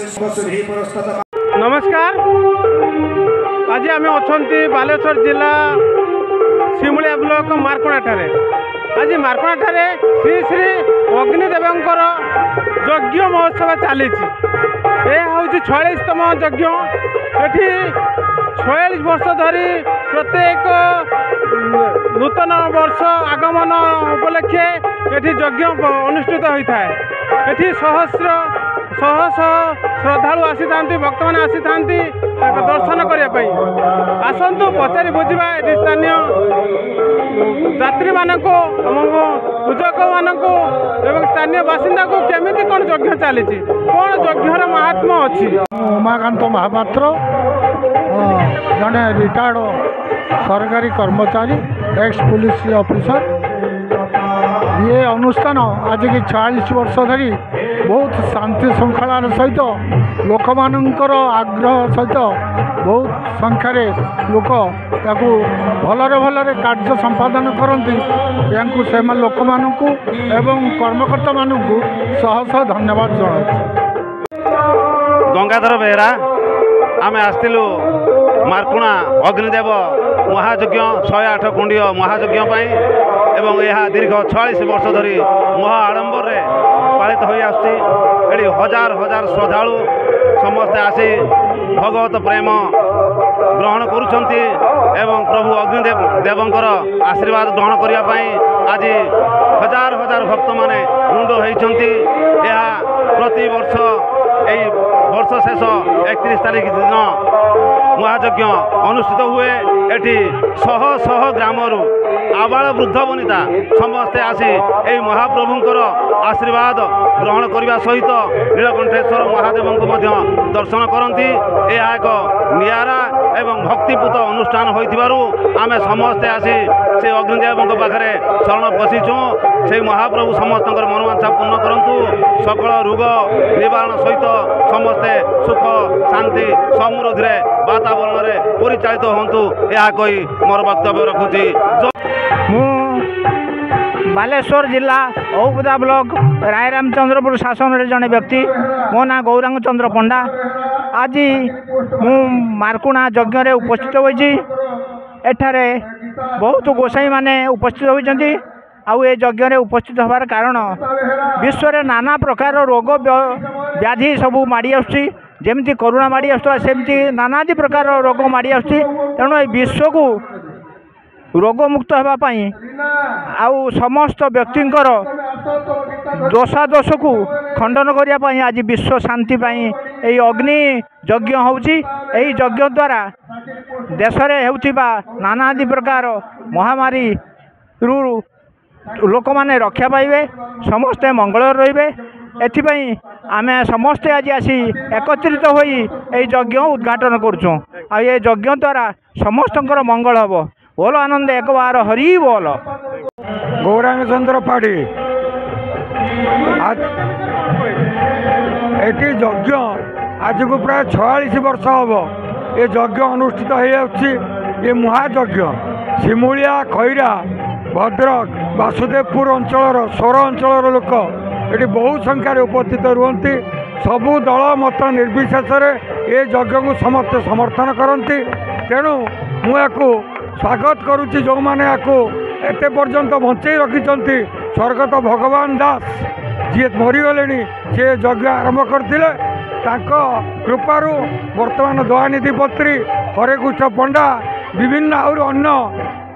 नमस्कार। आज आम अच्छा बालेश्वर जिला सिमुलिया ब्लॉक मारकोणा ठारे। आज मारकोणा ठारे श्री श्री अग्निदेवंकर यज्ञ महोत्सव चली। यह हूँ 46तम यज्ञ। ये 46 वर्ष धरी प्रत्येक नूतन वर्ष आगमन उपलक्षे ये यज्ञ अनुष्ठित होता है। ये सहस्र शह शह श्रद्धालु आसी था, भक्त मैंने आसी था दर्शन करने। आसतु पचारि बुझा ये स्थानीय यात्री मानक पूजक मानक एवं स्थानीय बासिंदा को केमिति कौन यज्ञ चली, कौन यज्ञर महात्मा अच्छी। उमाकांत महापात्र जड़े रिटायर्ड सरकारी कर्मचारी एक्स पुलिस ऑफिसर। ये अनुष्ठान आज की 40 वर्ष धरी बहुत शांति श्रृंखलार सहित लोक मानकर आग्रह सहित बहुत संख्यार लोक भलरे भलरे कार्य संपादन करती। से लोक मानू एवं कर्मकर्ता मानू शह शह धन्यवाद जनाऊँ। गंगाधर बेहरा आम आसलु मारकोणा अग्निदेव महायज्ञ 108 कुंडीय महायज्ञ एवं यह दीर्घ 46 वर्ष धरी महा आडंबर पालित हो आसुची। हजार हजार श्रद्धालु समस्ते आसी भगवत प्रेम ग्रहण करुछंती एवं प्रभु अग्निदेव देवंकर आशीर्वाद ग्रहण करने आज हजार हजार भक्त माने मुंड होइछंती। यह प्रति वर्ष यही वर्ष शेष 31 तारीख दिन महायज्ञ अनुष्ठित हुए। एटी शह शह ग्रामरू आबाल वृद्ध वनिता समस्ते आसी यही महाप्रभुंकर आशीर्वाद ग्रहण करने सहित नीलकंठेश्वर महादेव को दर्शन करती। यह एक नियारा एवं भक्तिपूत अनुष्ठान होइथिबारु आमे समस्ते आसी से अग्निदेव पाखे शरण पशिचु। से महाप्रभु समस्त मनोवांछा पूर्ण करंतु, सकल रोग निवारण सहित समस्ते सुख शांति समृद्धि वातावरण में परिचालित हूँ। यह कही मोर वक्तव्य रखुची। बालेश्वर जिला औपुदा ब्लॉक रायरामचंद्रपुर शासन जड़े व्यक्ति। मो ना गौरांग चंद्र पंडा। आज मु मारकोणा यज्ञ उपस्थित होइछि। एठारे बहुत गोसाई माने उपस्थित होइछन्ति। आउ ए यज्ञ उपस्थित होबार कारण विश्व में नाना प्रकार रोग व्याधि सबू माड़ी आसुछि। जेमती करोना माड़ी आसुला सेमती नानादी प्रकार रोग माड़ी आसुछि। तेणु ए विश्व को रोगमुक्त होगापाई आउ समस्त व्यक्तिंकर दोषादोष को खंडन करने आज विश्व शांति यही अग्नि यज्ञ होउछि। यही यज्ञ द्वारा देश में होउथिबा नानादी प्रकार महामारी रु लोक माने रक्षा पाइबे, समस्ते मंगल रहिबे। एथिपाई आमे समस्ते आज आसी एकत्रित होई यही यज्ञ उद्घाटन करुछुं। आ ये यज्ञ द्वारा समस्तंकर मंगल हबो। बोलो आनंद एक बार हरि बोल। गौरांग चंद्र पाड़ी आज यज्ञ आज को प्राय 46 वर्ष हम ये यज्ञ अनुष्ठित हो। ये महायज्ञ सिमुलिया खैरा भद्रक वासुदेवपुर अंचल 16 अंचल लोक ये बहु संख्यार उपस्थित रुहति। सबू दल मत निर्विशेष ये यज्ञ को समस्त समर्थन करती। तेणु मुझे स्वागत करुच्ची जो मैंने एत पर्यंत बंचे रखिंट। स्वर्गत भगवान दास जी मरीगले सी यज्ञ आरंभ करते। कृपारू वर्तमान दयानिधि पत्री हरेकृष्ण पंडा विभिन्न आउर अन्य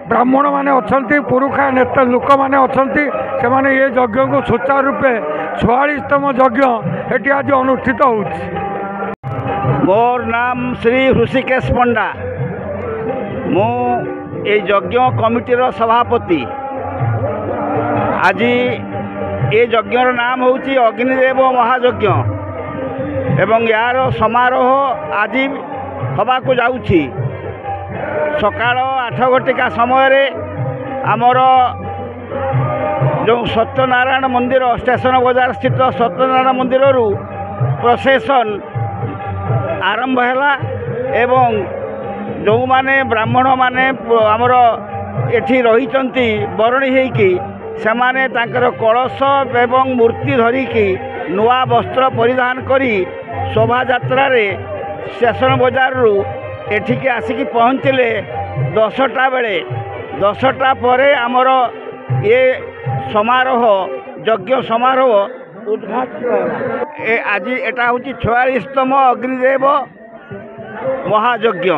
ब्राह्मण माने अच्छी पुरुषा नेता लोक मैंने अच्छा से मैंने ये यज्ञ को सुचारू रूपे 46तम यज्ञ ये आज अनुष्ठित हो। मोर नाम श्री ऋषिकेश पंडा। मु ये यज्ञ कमिटीर सभापति। आज ये यज्ञर नाम होची अग्निदेव महायज्ञ एवं यार समारोह आज हवा को जाउछि। सकाळ 8 घटिका समय आमर जो सत्यनारायण मंदिर स्टेशन बाजार स्थित सत्यनारायण मंदिर प्रोसेसन आरंभ है एवं जो माने ब्राह्मण माने आमर एठी रहिचंती बरणी हेकी सेमाने तांकर कलश एवं मूर्ति धरिकी नुआ वस्त्र परिधान करी ଶୋଭାଯାତ୍ରାରେ ଷ୍ଟେସନ ବଜାରରୁ ଏଠିକି ଆସିକି ପହଞ୍ଚିଲେ 10ଟା ବେଳେ। 10ଟା ପରେ ଆମର ଏ ସମାରୋହ ଯଜ୍ଞ ସମାରୋହ ଉଦ୍ଘାଟିତ ହେଲା। ଆଜି ଏଟା ହେଉଛି 46ତମ ଅଗ୍ନିଦେବ ମହାଯଜ୍ଞ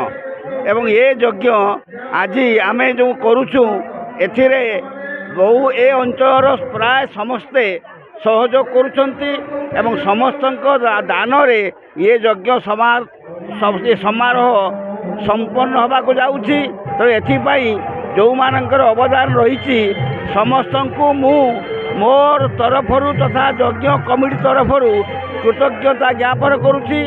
ଏବଂ ଏ ଯଜ୍ଞ ଆଜି ଆମେ ଯେଉଁ କରୁଛୁ ଏଥିରେ ବହୁ ଏ ଅଞ୍ଚଳର ପ୍ରାୟ ସମସ୍ତେ ସହଯୋଗ କରୁଛନ୍ତି ଏବଂ ସମସ୍ତଙ୍କ ଦାନରେ ଏ ଯଜ୍ଞ ସମାରୋହ ସମ୍ପନ୍ନ ହେବାକୁ ଯାଉଛି। ତେଣୁ ଏଥିପାଇଁ ଯେଉଁମାନଙ୍କର ଅବଦାନ ରହିଛି ସମସ୍ତଙ୍କୁ ମୁଁ ମୋର ତରଫରୁ ତଥା ଯଜ୍ଞ କମିଟି ତରଫରୁ କୃତଜ୍ଞତା ଜ୍ଞାପନ କରୁଛି।